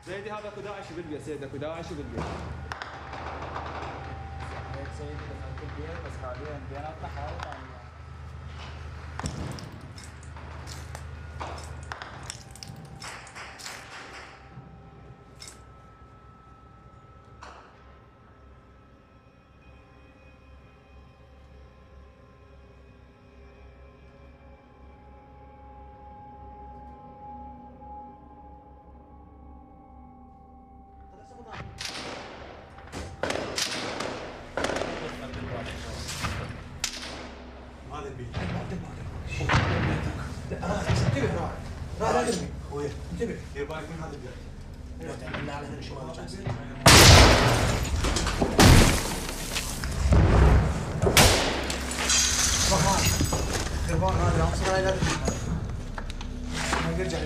سيدي هذا اكو داعش بالبيت، سيدي اكو داعش بالبيت. سيدي دخلت البيت بس حاليا بيناتنا حالة ثانية. هذا البيت انتبه راح لا ترمي خويا انتبه دير بالك من هذا البيت لا على هنا شمال خربان هذا عنصر لا ما يرجع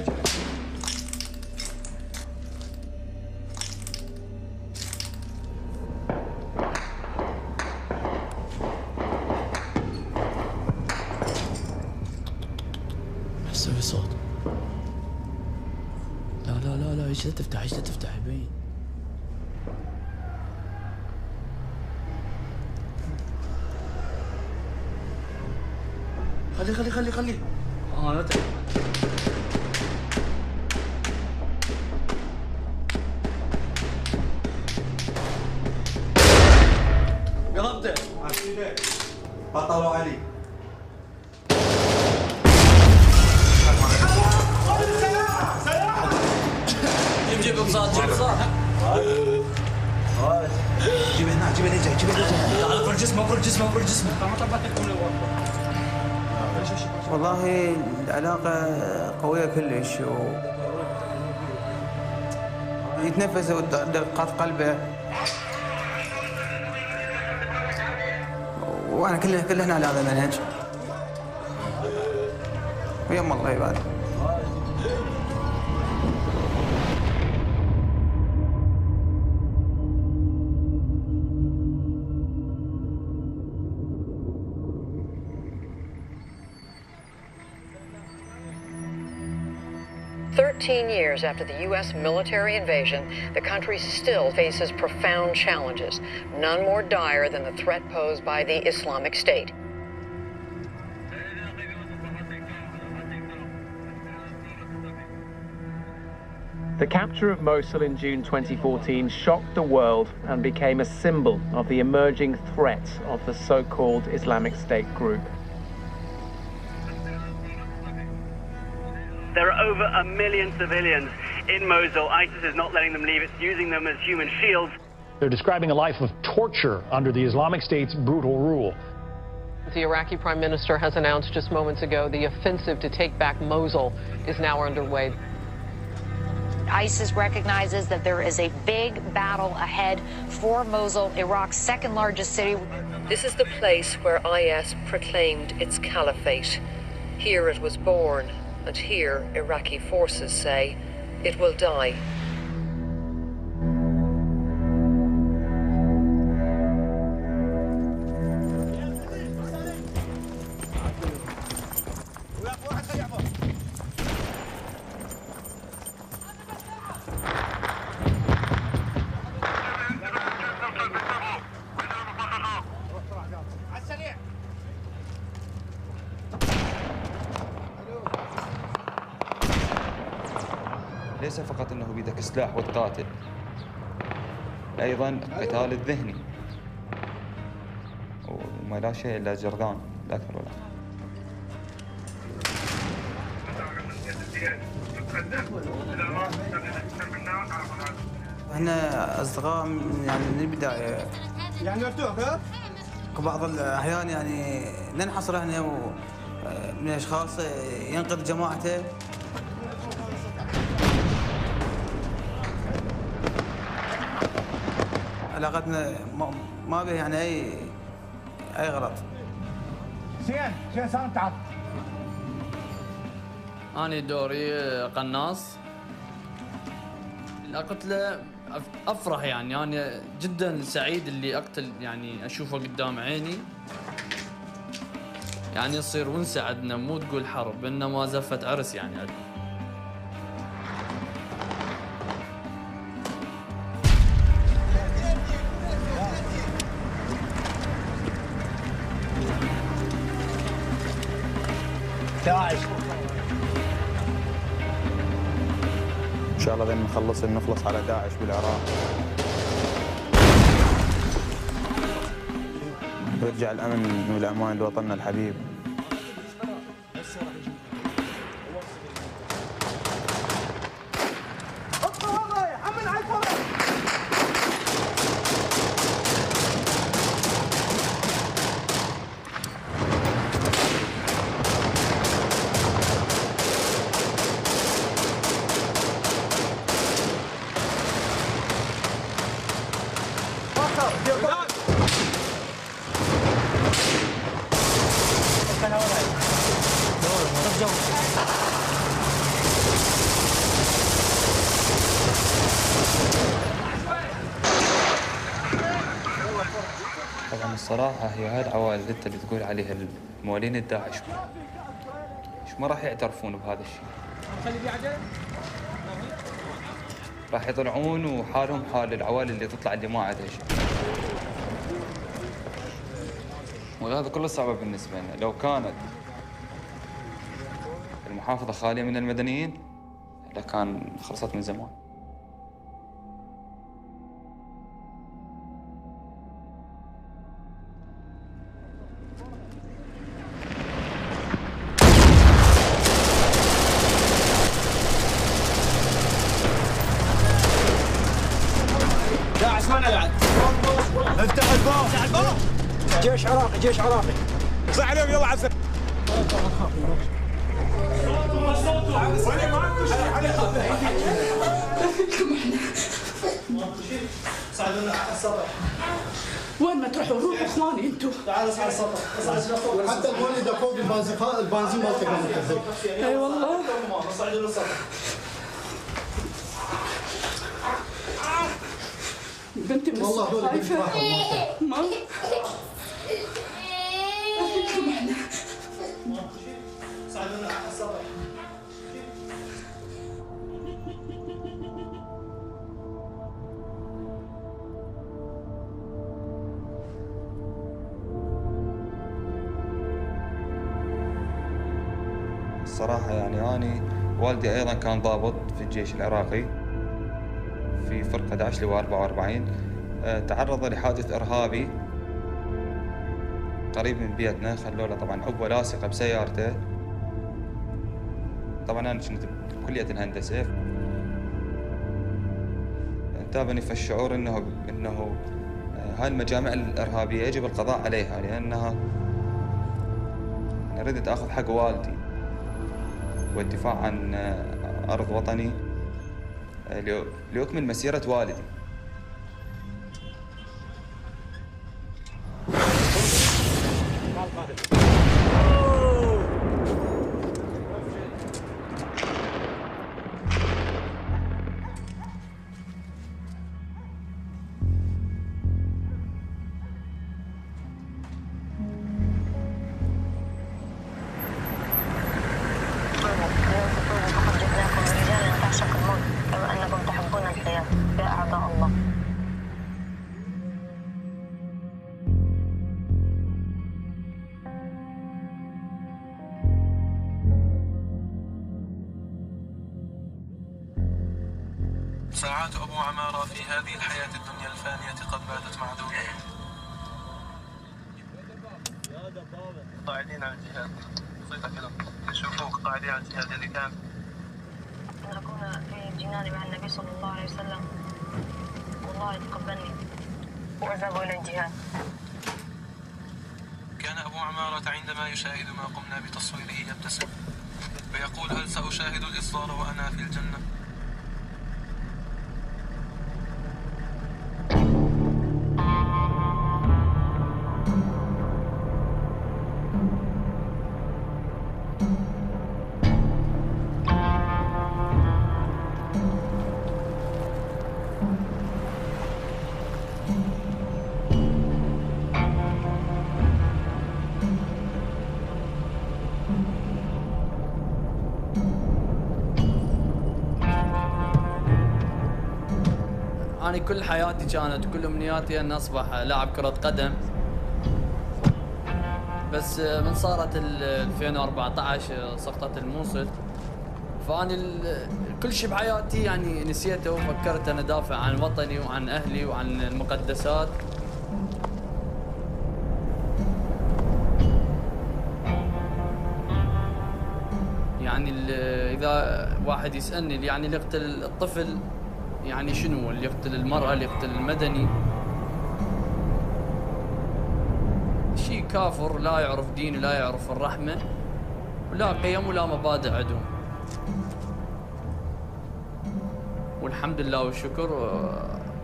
سوي صوت. لا لا لا لا ايش تفتح ايش تفتح يبين. خلي لا تعب. قربته عسيبه بطلوا علي جيب بصاد جيب هنا جيب اللي جاي لا فوق جسمه فوق جسمه والله العلاقة قوية كلش يتنفس ودقات قلبه وانا كلنا على هذا المنهج ويم الله يبارك. Years after the U.S. military invasion, the country still faces profound challenges, none more dire than the threat posed by the Islamic State. The capture of Mosul in June 2014 shocked the world and became a symbol of the emerging threat of the so-called Islamic State group. There are over 1 million civilians in Mosul. ISIS is not letting them leave. It's using them as human shields. They're describing a life of torture under the Islamic State's brutal rule. The Iraqi Prime Minister has announced just moments ago the offensive to take back Mosul is now underway. ISIS recognizes that there is a big battle ahead for Mosul, Iraq's second largest city. This is the place where IS proclaimed its caliphate. Here it was born. And here, Iraqi forces say it will die. ليس فقط أنه بيدك سلاح وتقاتل، أيضاً قتال الذهني وما لا شيء إلا جرذان لا أكثر ولا احنا أصدقاء من البداية يعني مفتوح ها؟ بعض الأحيان يعني ننحصر احنا من أشخاص ينقذ جماعته. علاقتنا ما بها يعني اي غلط. شين صار تعال. أنا دوري قناص. القتلة أفرح يعني أنا جدا سعيد اللي أقتل يعني أشوفه قدام عيني. يعني يصير ونسة عندنا مو تقول حرب إنما زفة عرس يعني عندنا. داعش. ان شاء الله لين نخلص على داعش بالعراق. ويرجع الامن والامان لوطننا الحبيب. طبعا الصراحة هي هاي العوائل اللي تقول عليها موالين الداعش ما راح يعترفون بهذا الشيء. راح يطلعون وحالهم حال العوائل اللي تطلع اللي ما عندها شيء. وهذا كله صعب بالنسبة لنا. لو كانت المحافظة خالية من المدنيين لكان خلصت من زمان. داعش ما نلعب. افتح الباب. افتح الباب. جيش عراقي جيش عراقي. اطلع عليهم يلا عسل. صعدوا على السطح. وين ما تروحوا روحوا اخواني انتم. تعالوا على السطح. حتى الولد فوق البنزين مالتك منتهي. اي والله. صعدوا للسطح. بنتي بس والله خايفة. ما صعدوا على السطح. الصراحة يعني أنا والدي أيضا كان ضابط في الجيش العراقي في فرقة داعش اللي هو 44. تعرض لحادث إرهابي قريب من بيتنا. خلوا له طبعا عبوة لاصقة بسيارته. طبعا أنا كنت بكلية الهندسة. انتابني في الشعور إنه هاي المجامع الإرهابية يجب القضاء عليها، لأنها أنا ردت آخذ حق والدي والدفاع عن أرض وطني لأكمل مسيرة والدي. ساعات أبو عمارة في هذه الحياة الدنيا الفانية قد باتت معدودة. قاعدين على الجهاد. صيتك كده نشوفوك قاعدين على الجهاد اللي كان. نكون في الجنان مع النبي صلى الله عليه وسلم. والله يتقبلني وأذهب إلى الجهاد. كان أبو عمارة عندما يشاهد ما قمنا بتصويره يبتسم ويقول: هل سأشاهد الإصدار وأنا في الجنة؟ أنا كل حياتي كانت كل أمنياتي أن أصبح لاعب كرة قدم. بس من صارت 2014 سقطت الموصل، فأنا كل شيء بحياتي يعني نسيته وفكرت أنا دافع عن وطني وعن أهلي وعن المقدسات. يعني إذا واحد يسألني يعني اللي يقتل الطفل يعني شنو، اللي يقتل المرأة، اللي يقتل المدني، شيء كافر لا يعرف دين ولا يعرف الرحمة ولا قيم ولا مبادئ عندهم. والحمد لله والشكر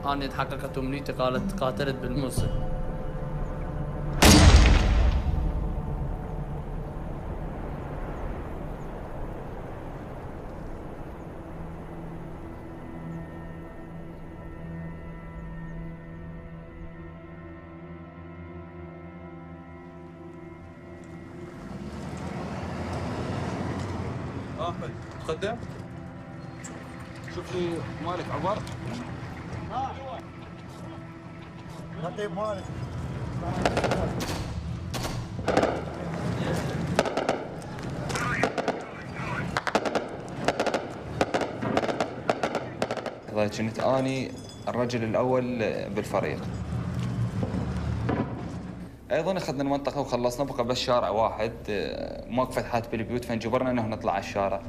أنا تحققت أمنيتي، قاتلت بالموصل. احمد تقدم، شوف لي مالك عبر. طيب مالك كنت اني الرجل الاول بالفريق. ايضا اخذنا المنطقه وخلصنا، بقى بس شارع واحد ماكو فتحات بالبيوت، فانجبرنا انه نطلع على الشارع.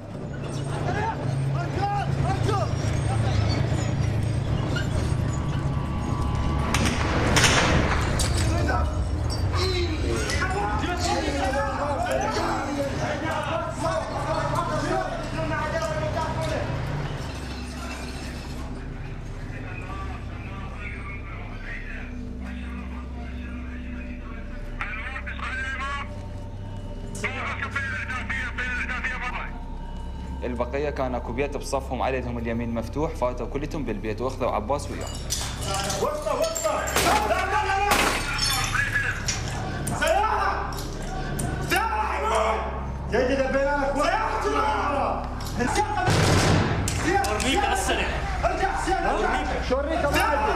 البقيه كان اكو بيت بصفهم على يدهم اليمين مفتوح، فاتوا كلتهم بالبيت واخذوا عباس وياهم. وسطه وسطه لا لا لا سيارة سيارة حمود جيد دبيناك سيارة جماعة ورميك السنة ارجع سيارة شوريك ما عندي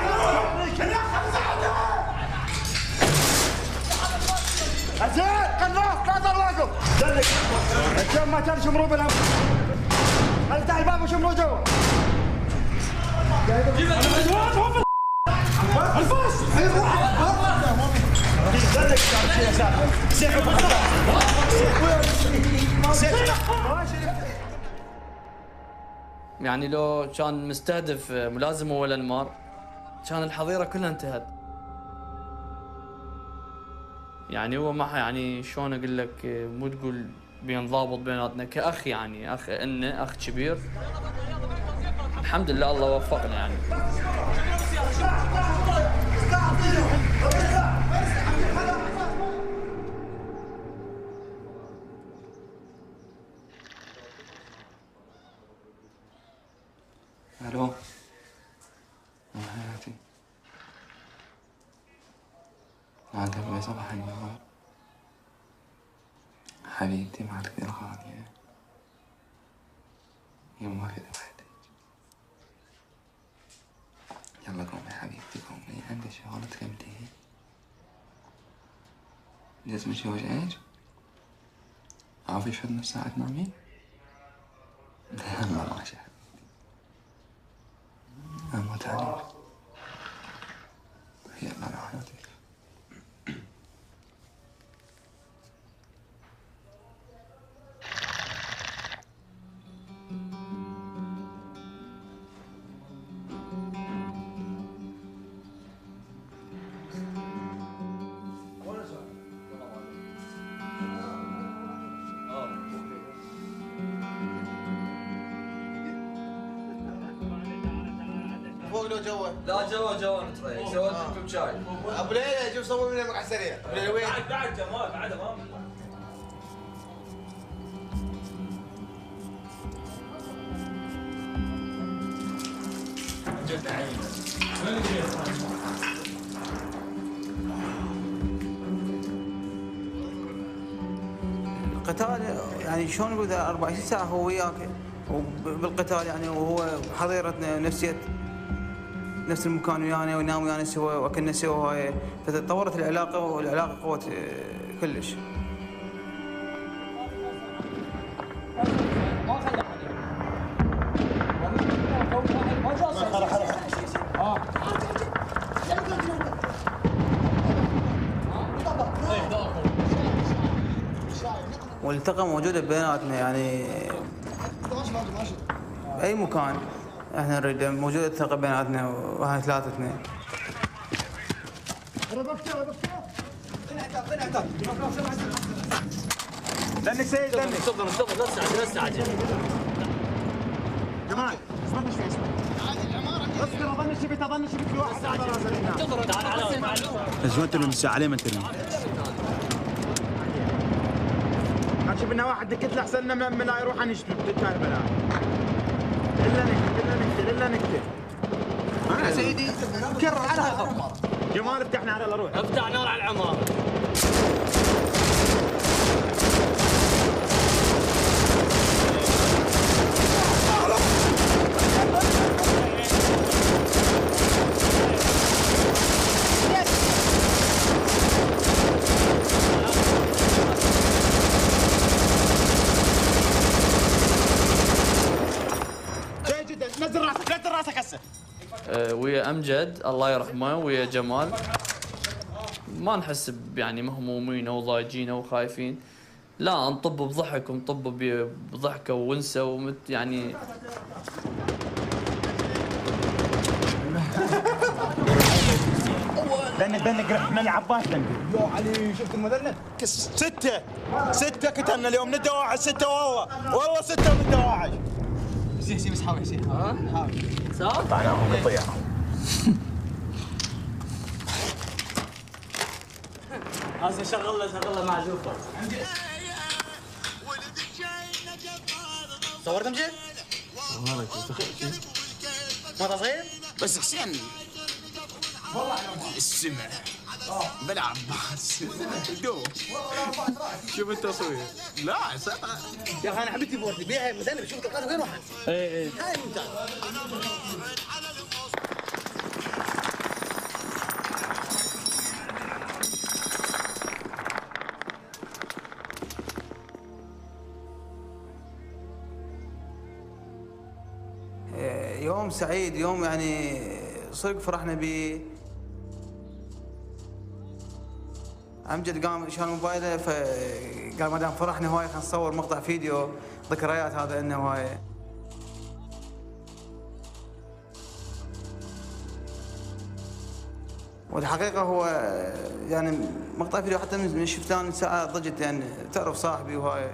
أزيد قناص لا تواقف دلك الجو ما كان شمرو بالهم افتح الباب وشمرو جوا الفاس دلك يعني لو كان مستهدف ملازمه ولا المار كان الحظيرة كلها انتهت. يعني هو ما يعني شلون اقول لك، مو تقول بين ضابط بيناتنا كأخ، يعني أخ إنه أخ كبير. الحمد لله الله وفقنا يعني. الو حياتي، عاد صباح النهار حبيبتي مالك الغالية، يما في وحدك. يلا قومي حبيبتي قومي، عندي شغلة تكمليه. جسمك يوجع ايش؟ عافي شو نص ساعة تنامين؟ يلا ماشي حبيبتي، اموت عليك. يلا راحتك. فوق لو جوا لا جوا نتريق، سويت لكم شاي. ابو ليلى شوف صور لنا مقعد سريع. ابو ليلى وين؟ بعد جمال بعد ما جبت عينه. القتال يعني شلون نقول 24 ساعة هو وياك بالقتال يعني، وهو حظيرتنا نفسية نفس المكان ويانا وينام ويانا سوا واكلنا سوا، فتطورت العلاقة والعلاقة كلش. والثقة موجودة بيناتنا يعني أي مكان احنا نريد موجودة الثقة بيناتنا وهاي ثلاثتنا. دنك سيد دنك. تفضل لا تستعجل. جمال اصبرنا شوي اصبر اظن شبت في واحد بس ما ترمي الساعة عليه ما ترمي. شوف لنا واحد دكت له احسن من لا يروح نشتت تتكلم بلا. الا نكتب. انا سيدي كرر على هالخط. جمال افتحنا على الروح. افتح نار على العمار. نزل راسك هسه. ويا امجد الله يرحمه ويا جمال ما نحس يعني مهمومين او ضايجين او خايفين، لا نطب بضحك ونطب بضحكه ونسه يعني دنك رحنا العباس دنك. يا علي شفت المذنب؟ ستة كتلنا اليوم ندى واحد 6 والله 6 من دواعش. حسين بس حاول حسين. حاول. صح؟ طعناهم يطيح. هذا شغله معزوفه. صورت مجد؟ ما صغير؟ بس حسين السمع بلا عباس دوب. شوف التصوير. لا يا اخي انا حبيت بورتي بيها مذنب شوف تلقاها غير واحد. اي هاي ممتاز. يوم سعيد، يوم يعني صدق فرحنا به. امجد قام شال موبايله فقال ما دام فرحنا هواي خلينا نصور مقطع فيديو ذكريات هذا انه هواي. والحقيقه هو يعني مقطع فيديو حتى من شفت ساعه ضجت يعني تعرف صاحبي وهاي.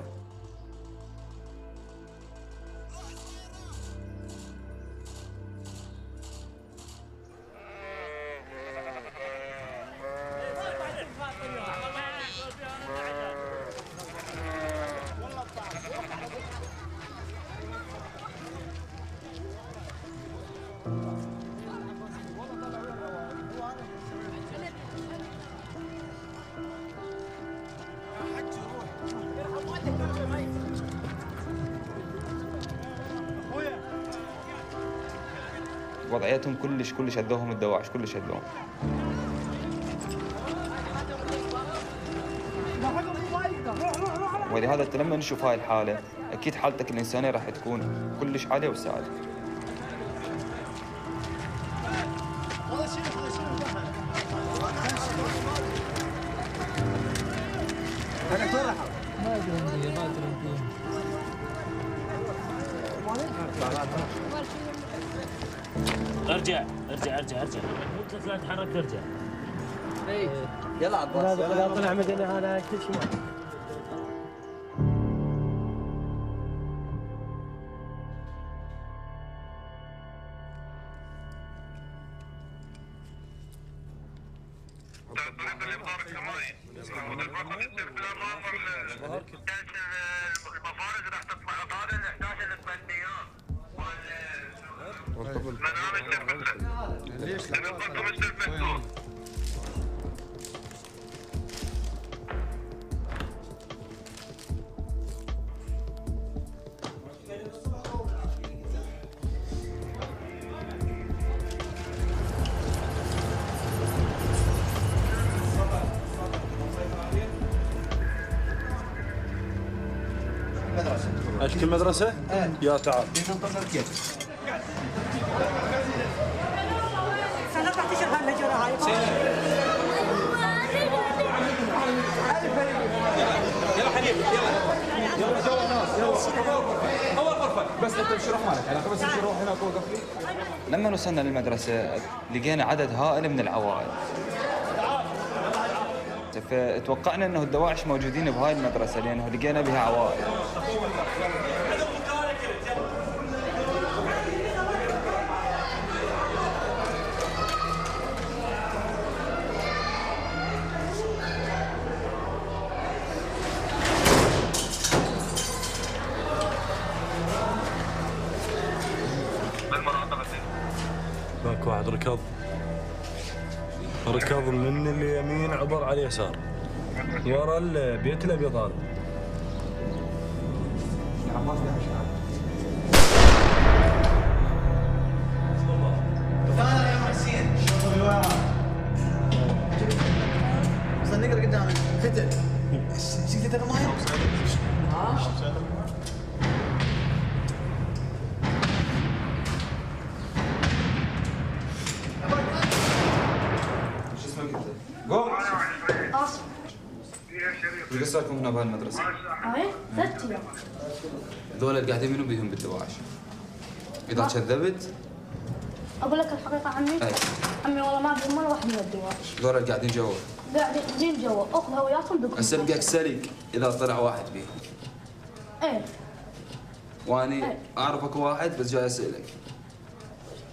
وضعيتهم كلش اذوهم الدواعش، كلش اذوهم. ولهذا انت لما نشوف هاي الحاله اكيد حالتك الانسانيه راح تكون كلش عاليه وسعاده. ارجع قلت لك لا تتحرك ارجع. يلا عباس لا طلع مدني هذا كل شيء. المدرسه. اشكل مدرسه؟ يا تعال. ننتصر كيف؟ سنطلع تشرب هالنجرة هاي. يلا حبيبي يلا جوا ناس يلا اول غرفه بس انت مش روح مالك علاقه بس امشي روح هناك وقف لي. لما وصلنا للمدرسة لقينا عدد هائل من العوائل. فتوقعنا انه الدواعش موجودين بهاي المدرسة لانه لقينا بها عوائل. ماك واحد ركض من اليمين عبر على اليسار ورا البيت الابيض هذا. استنى نقرا قدامك ختم. سكتت انا ما قوم. آسف. ايش صار لكم هنا بهالمدرسة؟ هاي 3 أيام. هذول اللي قاعدين منو بيهم بالدواعش؟ إذا كذبت؟ أقول لك الحقيقة عمي؟ أي. عمي والله ما بيهم ولا واحد من الدواعش. هذول اللي قاعدين جوا. قاعدين جوا، أخذها وياكم بكم. أسلقك سلق إذا طلع واحد بيهم. إيه. وأني أعرفك واحد بس جاي أسألك.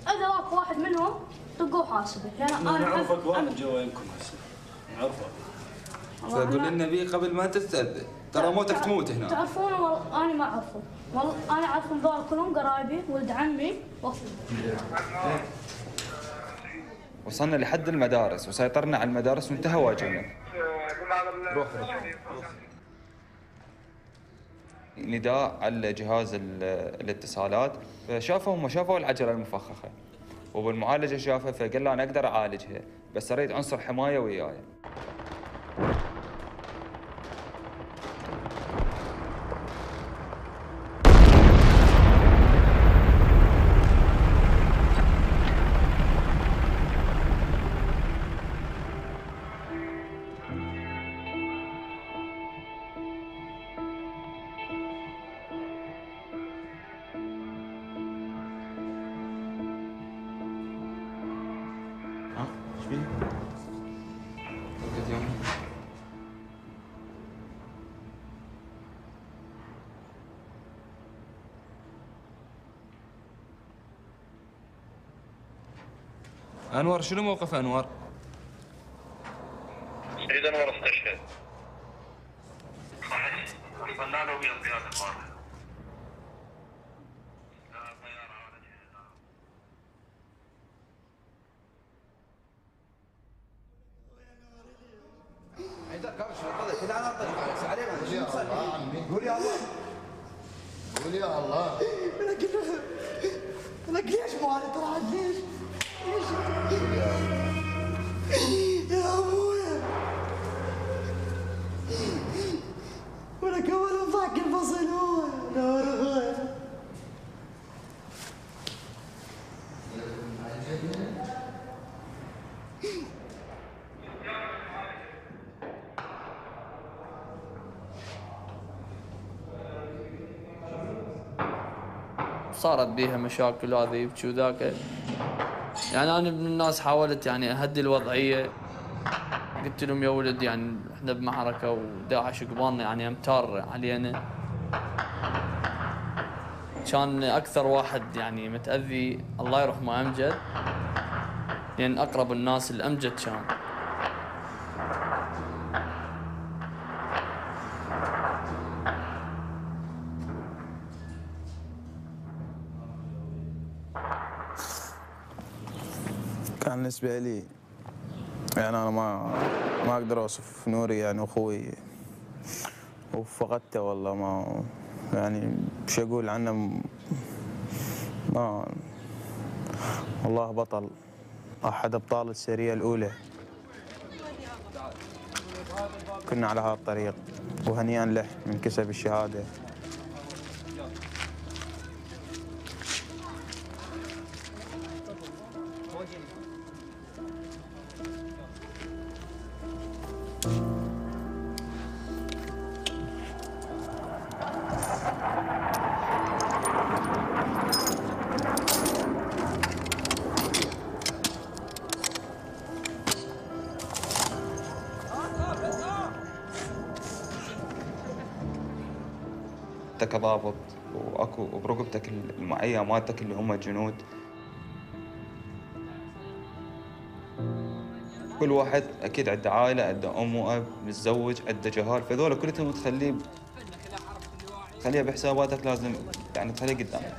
إذا راك واحد منهم دقوا حاسبه، لأن أنا نعرفك واحد جوا يمكن هسه. نعرفه. فقول لنا بيه قبل ما تستأذن، ترى موتك تموت هنا. تعرفونه والله أنا ما أعرفه، والله أنا أعرفهم ذول كلهم قرايبي، ولد عمي وأخوي. وصلنا لحد المدارس وسيطرنا على المدارس وانتهى واجبنا. روح. نداء على جهاز الاتصالات، شافوا العجلة المفخخة وبالمعالجة شافها فقال له أنا أقدر أعالجها بس أريد عنصر حماية وياي. أنور شنو موقف أنور؟ سيد أنور استشهد. وصلنا له بزيادة البارحة. قول يا الله. قول يا الله. لك ليش مالي طلعت ليش؟ يا ابويا ولك اول ضاق الفصل هو نور اخويا. صارت بيها مشاكل هذا يبكي وذاك. يعني انا من الناس حاولت يعني اهدي الوضعيه، قلت لهم يا ولد يعني احنا بمعركه وداعش قبالنا يعني امتار علينا. كان اكثر واحد يعني متاذي الله يرحمه امجد، لان اقرب الناس الامجد كان. كان بالنسبة لي يعني أنا ما أقدر أوصف نوري يعني أخوي وفقدته والله ما يعني مش أقول عنه ما والله بطل أحد أبطال السرية الأولى. كنا على هذا الطريق وهنيئا له من كسب الشهادة انت كضابط واكو برقبتك المعية مالتك اللي هم الجنود. كل واحد اكيد عنده عائلة، عنده ام واب، متزوج، عنده جهال، فذولا كلهم تخليها بحساباتك، لازم يعني تخليها قدامك.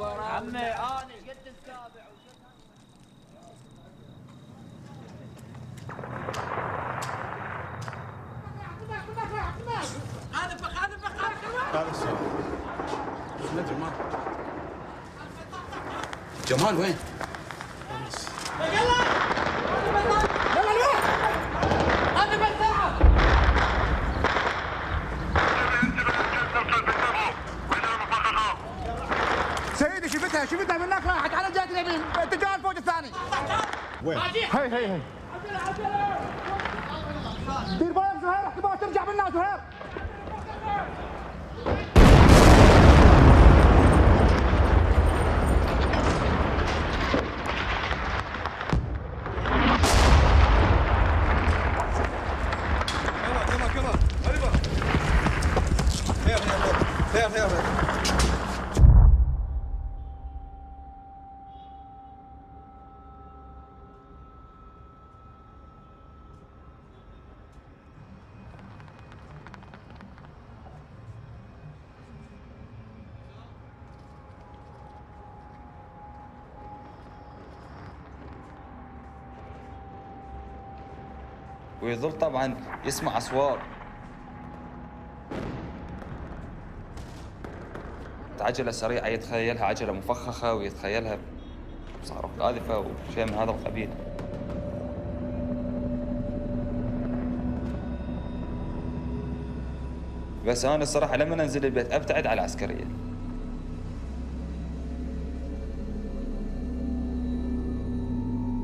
عمي انا قد السابع. جمال وين؟ سيدي شفتها من هناك راحت على جهة اليمين اتجاه الفوج الثاني. وين؟ هي دير بالك زهير احتمال ترجع منا زهير. ويظل طبعا يسمع اصوات. عجلة سريعة يتخيلها عجلة مفخخة، ويتخيلها صاروخ قاذفة وشيء من هذا القبيل. بس أنا الصراحة لما أنزل البيت أبتعد على العسكرية.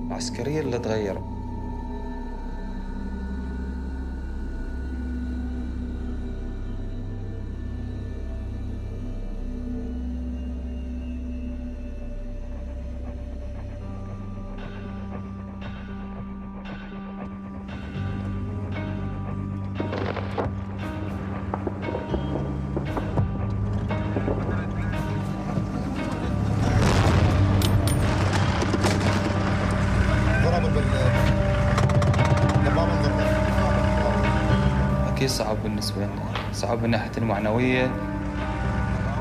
العسكرية اللي تغيرت. صعب بالنسبة لنا، صعب من ناحية المعنوية.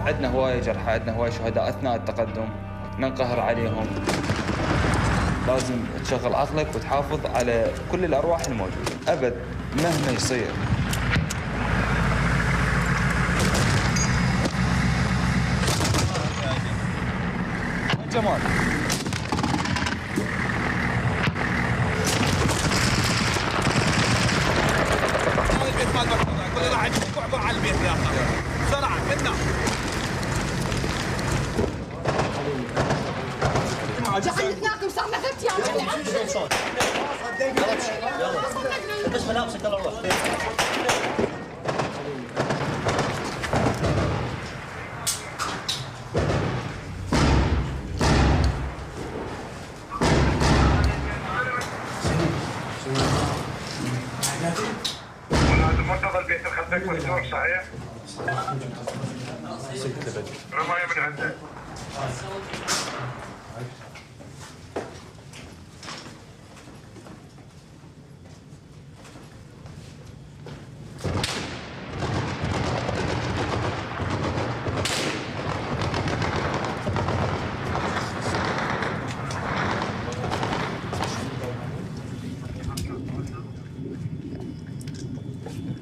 عندنا هواية جرحى، عندنا هواية شهداء أثناء التقدم، ننقهر عليهم. لازم تشغل عقلك وتحافظ على كل الأرواح الموجودة أبد مهما يصير. جمال كل راح يعبر على البيت يا اخي بسرعه منا. جحيتناكم صرنا 3 ايام. بس ملابسك يلا روح. مرتضى البيت خدك مفتوح صحيح؟ رماية من عندك.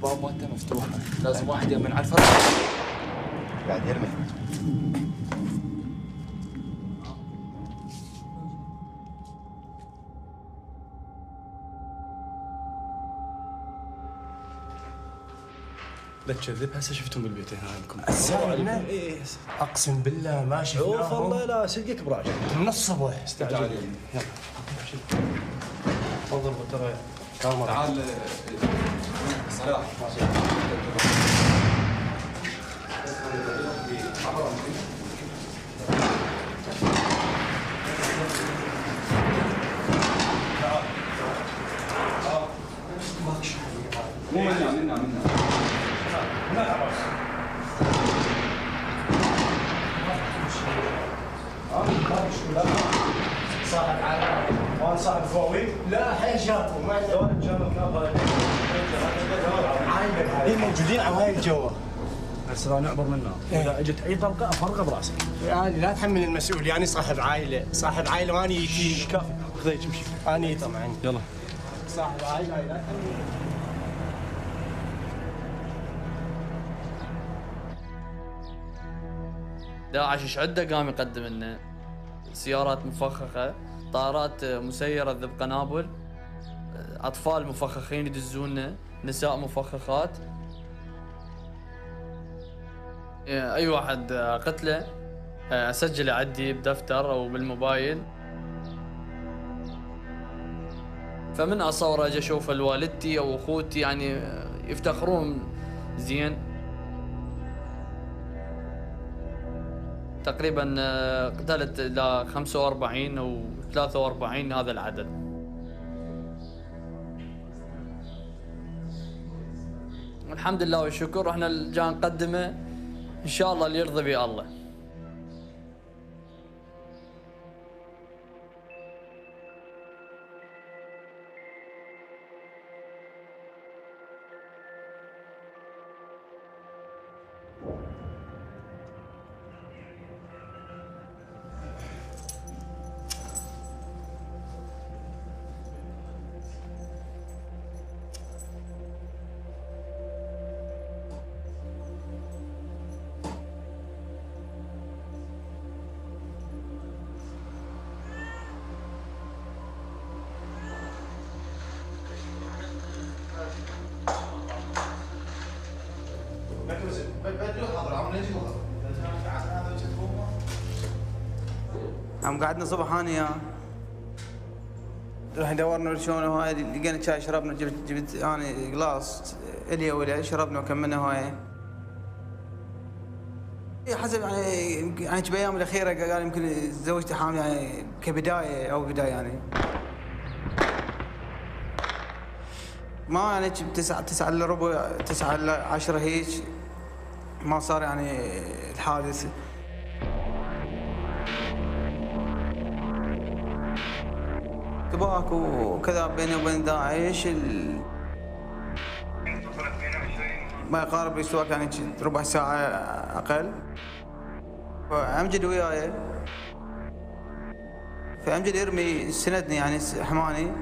الباب مالته مفتوحة، لازم واحد يمن على الفرش. قاعد يرمي. لا تكذب هسه شفتهم بالبيت هنا عندكم. السالفة؟ اي اقسم بالله ما شفناهم. شوف والله لا صدقك براشد من الصبح. استعجل. يلا تفضل ترى تعال صلاح مو منا صاحب عائلة وانا صاحب فواويل. لا حيل شافوا ما عندهم موجودين عوايل جوا. هسه نعبر منها اذا اجت اي طلقه افرغها براسك. يعني لا تحمل المسؤول يعني صاحب عائله واني يتيم. كافي خذيك امشي. اني طبعا يلا صاحب عائله لا تحمل. داعش ايش عده قام يقدم لنا؟ سيارات مفخخه، طائرات مسيره ذب قنابل، اطفال مفخخين يدزونا، نساء مفخخات. اي واحد قتله اسجله عندي بدفتر او بالموبايل. فمن اصوره اجي اشوف والدتي او اخوتي يعني يفتخرون زين. تقريبا قتلت الى 45 او 43 هذا العدد. الحمد لله والشكر احنا جاي نقدمه ان شاء الله اللي يرضى به الله. عم قعدنا صبح انا وياه رحنا دورنا شلون هاي لقينا شاي شربنا جبت انا قلاص الي ولا شربنا وكملنا هاي. حسب يعني بالايام الاخيره قال يمكن زوجتي حامل يعني كبدايه او بدايه يعني ما يعني 9 الا ربع 9 الا 10 هيك ما صار يعني الحادث. اشتباك وكذا بيني وبين داعش ما يقارب الاشتباك يعني ربع ساعة أقل. فأمجد وياي فأمجد يرمي سندني يعني حماني.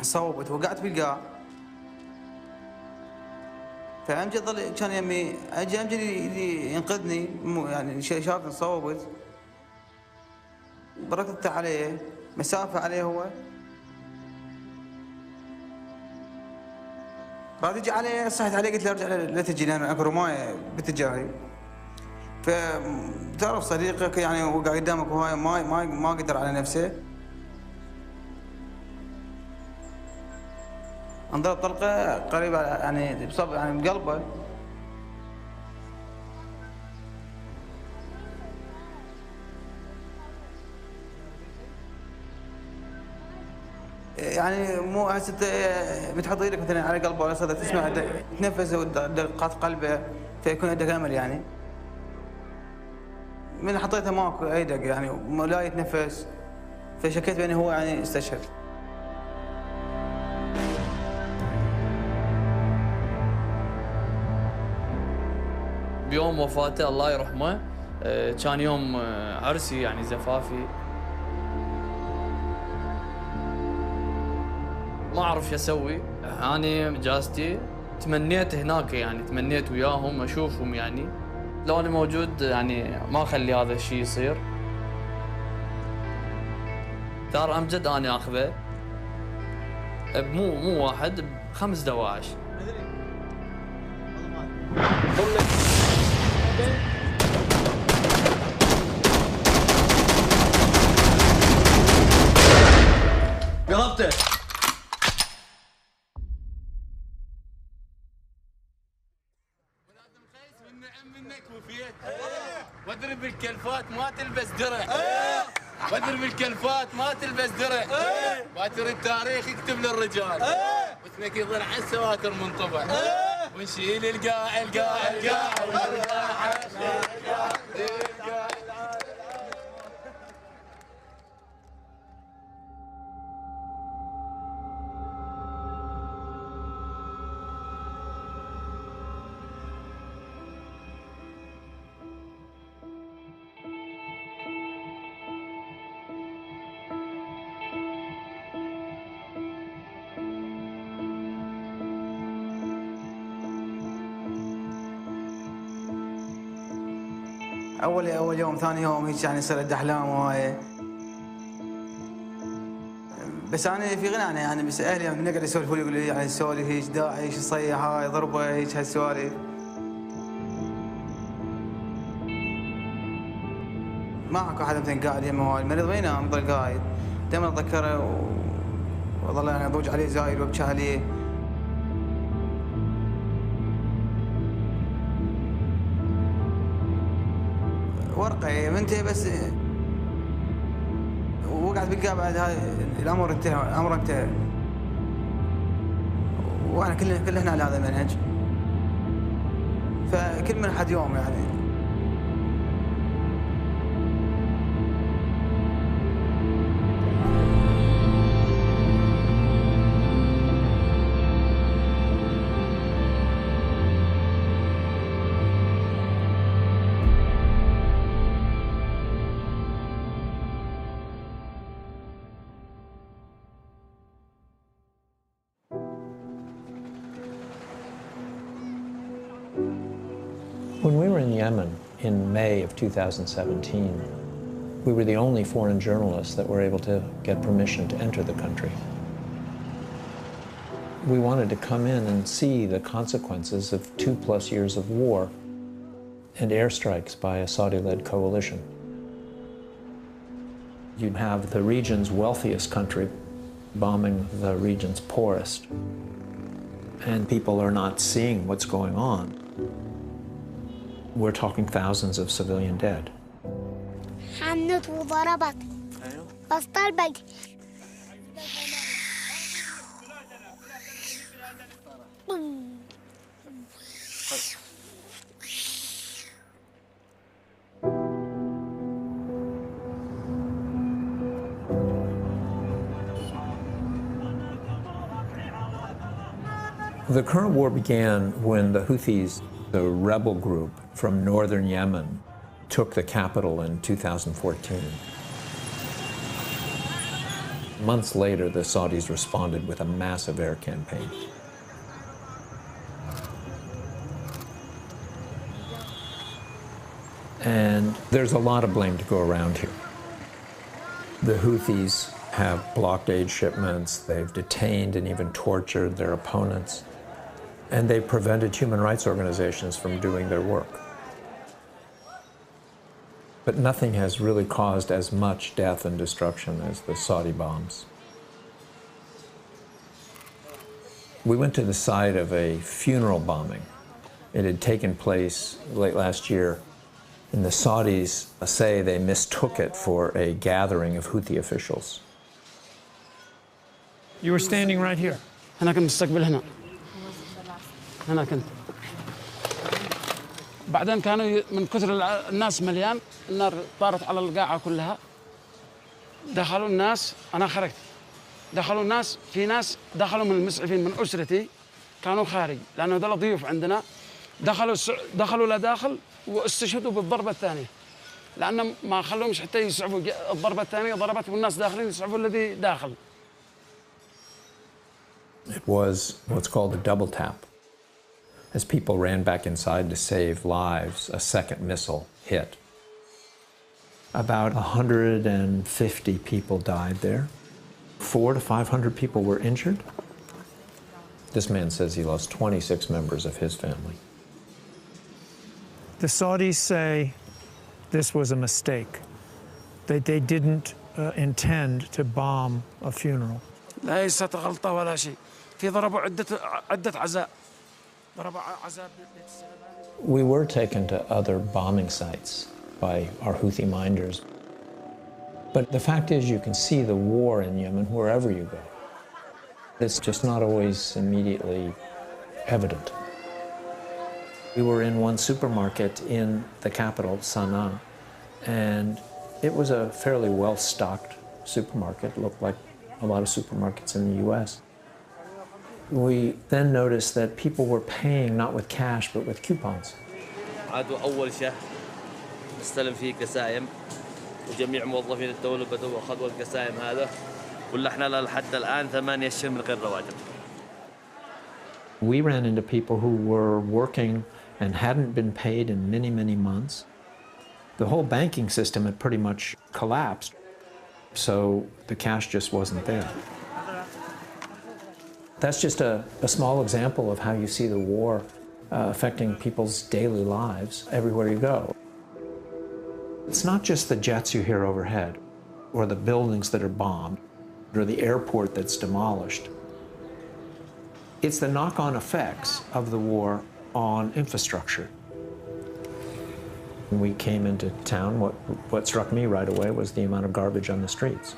صوبت وقعت بالقاع. فامجد ظل كان يمي اجي امجد ينقذني يعني شافني صوبت بركضت عليه مسافه عليه هو بعد يجي علي صحت عليه قلت له ارجع لا تجي لان اكو رمايه باتجاهي. فتعرف صديقك يعني وقع قدامك وهاي ما قدر على نفسه. انضرب طلقه قريبه يعني بصب يعني بقلبه. يعني مو هسه بتحط ايدك مثلا على قلبه ولا صدر تسمع تنفسه ودقات قلبه فيكون عندك امل يعني. من حطيته ماكو اي دق يعني لا يتنفس فشكيت بانه هو يعني استشهد. بيوم وفاته الله يرحمه كان يوم عرسي يعني زفافي. ما أعرف شو أسوي. أنا إجازتي تمنيت هناك، يعني تمنيت وياهم أشوفهم، يعني لو أنا موجود يعني ما أخلي هذا الشيء يصير. ثار أمجد أنا أخذه مو واحد، ب5 دواعش. قربته. واضرب بالكلفات ما تلبس درع. واضرب بالكلفات ما تلبس درع. باتر التاريخ يكتب للرجال. واسمك يظل على السواتر منطبع. ونشيل القاع القاع القاع اول يوم ثاني يوم هيك يعني صرت احلام وهاي. بس انا في غنى عنها يعني، بس اهلي يعني نقعد يسولفوا لي يقولوا لي يعني السوالف هيك داعش يصيح هاي ضربه هيك هالسوالف. ما اكو احد مثلا قاعد يمه هاي المريض ما ينام يضل قايد. دائما اتذكره واظل يعني اضوج عليه زايد وابكي عليه. ورقه بنتي بس وقعت بالقاع بعد هاي الامر انتهى، الامر انتهى. واحنا كلنا على هذا المنهج. فكل من حد يوم يعني. When we were in Yemen in May of 2017, we were the only foreign journalists that were able to get permission to enter the country. We wanted to come in and see the consequences of 2+ years of war and airstrikes by a Saudi-led coalition. You have the region's wealthiest country bombing the region's poorest, and people are not seeing what's going on. We're talking thousands of civilian dead. حنت وضربت بس طلبت. The current war began when the Houthis, the rebel group from northern Yemen, took the capital in 2014. Months later, the Saudis responded with a massive air campaign. And there's a lot of blame to go around here. The Houthis have blocked aid shipments, they've detained and even tortured their opponents, and they've prevented human rights organizations from doing their work. But nothing has really caused as much death and destruction as the Saudi bombs. We went to the site of a funeral bombing. It had taken place late last year, and the Saudis say they mistook it for a gathering of Houthi officials. You were standing right here. أنا كنت مستقبل هنا. هنا كنت. بعدين كانوا من كثر الناس مليان، النار طارت على القاعة كلها. دخلوا الناس، أنا خرجت. دخلوا الناس، في ناس دخلوا من المسعفين من أسرتي كانوا خارج، لأنه دول ضيوف عندنا. دخلوا لداخل واستشهدوا بالضربة الثانية. لأنهم ما خلوهمش حتى يسعفوا. الضربة الثانية ضربت والناس داخلين يسعفوا الذي داخل. It was what's called a double tap. As people ran back inside to save lives, a second missile hit. About 150 people died there. 400 to 500 people were injured. This man says he lost 26 members of his family. The Saudis say this was a mistake, that they didn't intend to bomb a funeral. ليست غلطة ولا شيء. في ضربوا عدة عزاء. ضربوا عزاء. We were taken to other bombing sites by our Houthi minders. But the fact is, you can see the war in Yemen wherever you go. It's just not always immediately evident. We were in one supermarket in the capital, Sana'a, and it was a fairly well-stocked supermarket. It looked like a lot of supermarkets in the US. We then noticed that people were paying not with cash, but with coupons. عادوا أول شهر استلم فيه كسايم وجميع موظفين الدولة بدأوا أخذوا الكسايم هذا ولا إحنا لحد الآن 8 أشهر من غير رواتب. We ran into people who were working and hadn't been paid in many, many months. The whole banking system had pretty much collapsed, so the cash just wasn't there. That's just a small example of how you see the war affecting people's daily lives everywhere you go. It's not just the jets you hear overhead, or the buildings that are bombed, or the airport that's demolished. It's the knock-on effects of the war on infrastructure. When we came into town, what struck me right away was the amount of garbage on the streets.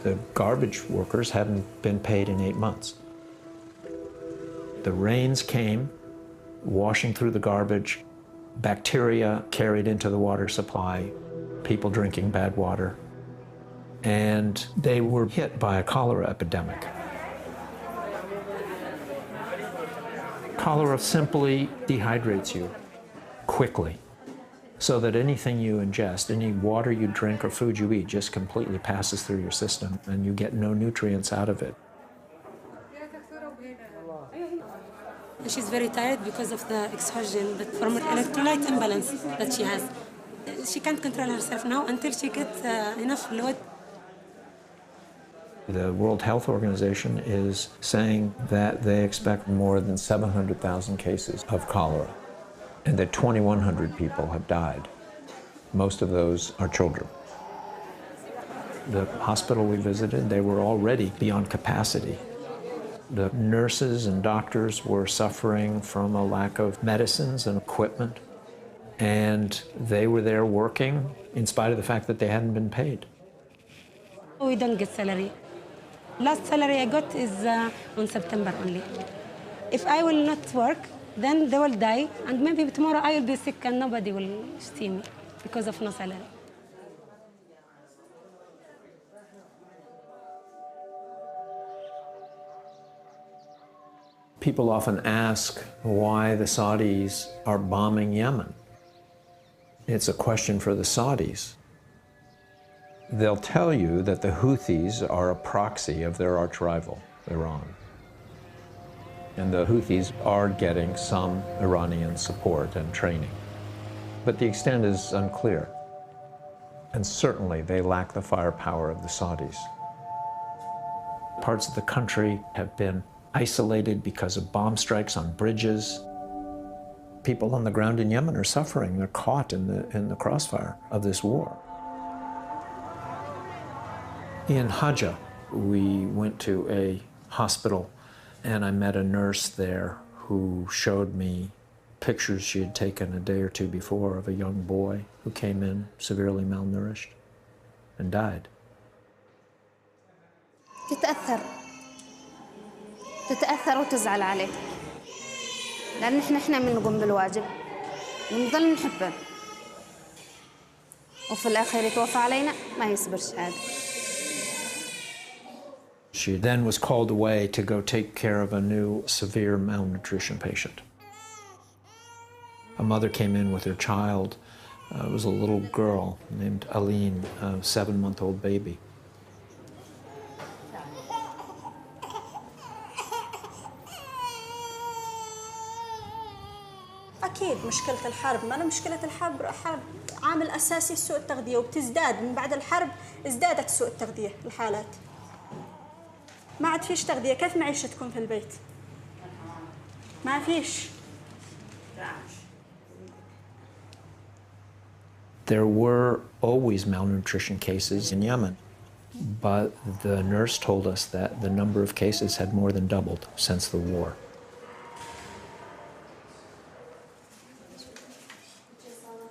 The garbage workers hadn't been paid in 8 months. The rains came, washing through the garbage, bacteria carried into the water supply, people drinking bad water, and they were hit by a cholera epidemic. Cholera simply dehydrates you quickly, so that anything you ingest, any water you drink or food you eat just completely passes through your system and you get no nutrients out of it. She's very tired because of the exhaustion, but from electrolyte imbalance that she has. She can't control herself now until she gets enough load. The World Health Organization is saying that they expect more than 700,000 cases of cholera, and that 2,100 people have died. Most of those are children. The hospital we visited, they were already beyond capacity. The nurses and doctors were suffering from a lack of medicines and equipment, and they were there working in spite of the fact that they hadn't been paid. We don't get salary. Last salary I got is on September only. If I will not work, then they will die, and maybe tomorrow I will be sick and nobody will see me because of no salary. People often ask why the Saudis are bombing Yemen. It's a question for the Saudis. They'll tell you that the Houthis are a proxy of their arch-rival, Iran. And the Houthis are getting some Iranian support and training. But the extent is unclear. And certainly they lack the firepower of the Saudis. Parts of the country have been isolated because of bomb strikes on bridges. People on the ground in Yemen are suffering. They're caught in the crossfire of this war. In Hajjah, we went to a hospital and I met a nurse there who showed me pictures she had taken a day or two before of a young boy who came in severely malnourished and died. تتأثر وتزعل عليه لأن إحنا بنقوم بالواجب ونضل نحبه وفي الأخير يتوفى علينا ما يصبرش هذا. She then was called away to go take care of a new severe malnutrition patient. A mother came in with her child It was a little girl named Aline, a 7-month-old baby. أكيد مشكلة الحرب، ما أنا مشكلة الحرب عامل أساسي سوء التغذية، وبتزداد من بعد الحرب. ازدادت سوء التغذية الحالات، ما عاد فيش تغذية. كيف معيشتكم في البيت؟ ما فيش. There were always malnutrition cases in Yemen, but the nurse told us that the number of cases had more than doubled since the war.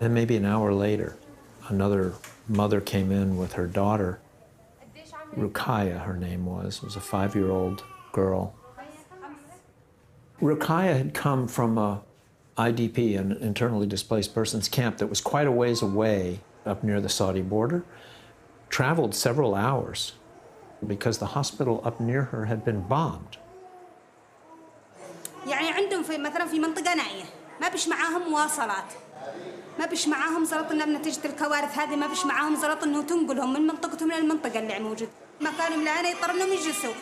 And maybe an hour later, another mother came in with her daughter. Ruqayya, her name was a 5-year-old girl. Ruqayya had come from a IDP, an internally displaced persons camp that was quite a ways away up near the Saudi border, traveled several hours because the hospital up near her had been bombed. يعني عندهم مثلا في منطقة نائية ما بيش معاهم مواصلات، ما بيش معاهم زلط إنه بنتيجة الكوارث هذه ما بيش معاهم زلط إنه تنقلهم من منطقتهم للمنطقة اللي موجود مكانهم لهنا يضطر إنهم يجلسوا.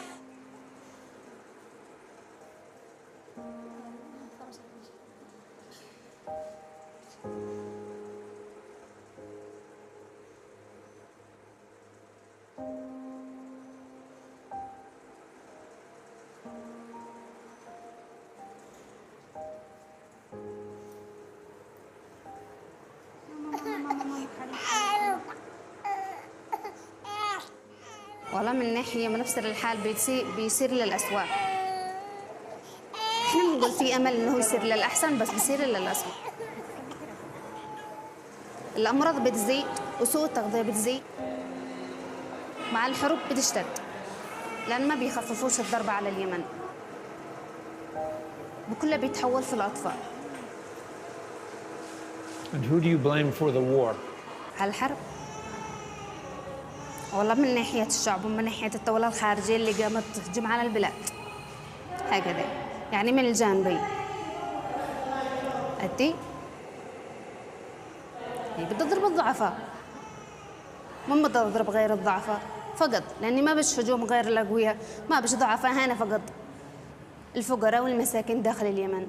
والله من ناحية بنفس الحال بيصير للأسوأ. احنا بنقول في أمل إنه يصير للأحسن بس بيصير للأسوأ. الأمراض بتزيد وسوء التغذية بتزيد. مع الحروب بتشتد لأن ما بيخففوش الضربة على اليمن. بكله بيتحول في الأطفال. And who do you blame for the war? على الحرب. والله من ناحية الشعب ومن ناحية الدولة الخارجية اللي قامت تهجم على البلاد هكذا، يعني من الجانبين. أدي هي بدها تضرب الضعفاء، مو بدها تضرب غير الضعفاء فقط، لأني ما بش هجوم غير الأقوياء، ما بش ضعفاء هنا فقط، الفقراء والمساكين داخل اليمن.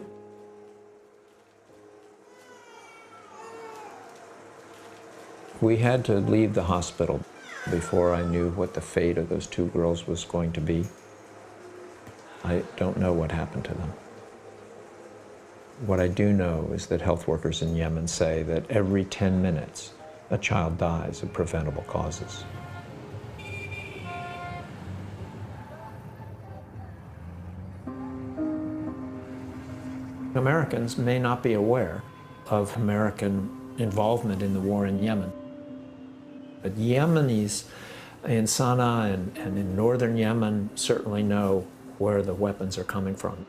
We had to leave the hospital before I knew what the fate of those 2 girls was going to be. I don't know what happened to them. What I do know is that health workers in Yemen say that every 10 minutes a child dies of preventable causes. Americans may not be aware of American involvement in the war in Yemen. But Yemenis in Sana'a and in northern Yemen certainly know where the weapons are coming from.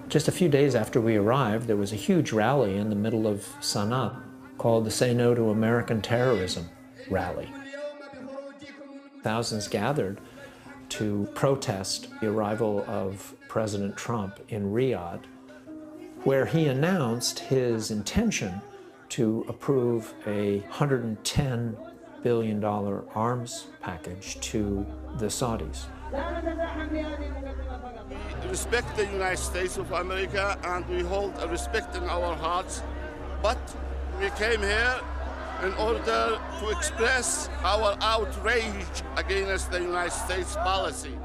Just a few days after we arrived, there was a huge rally in the middle of Sana'a called the Say No to American Terrorism rally. Thousands gathered to protest the arrival of President Trump in Riyadh, where he announced his intention to approve a $110 billion arms package to the Saudis. We respect the United States of America and we hold a respect in our hearts, but we came here in order to express our outrage against the United States policy.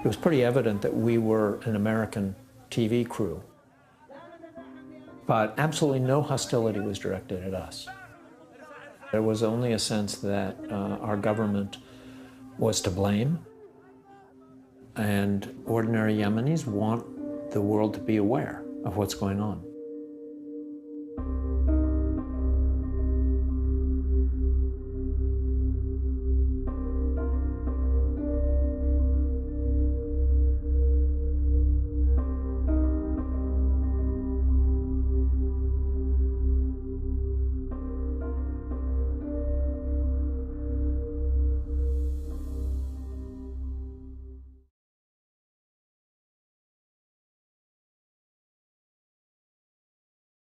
It was pretty evident that we were an American TV crew, but absolutely no hostility was directed at us. There was only a sense that our government was to blame, and ordinary Yemenis want the world to be aware of what's going on.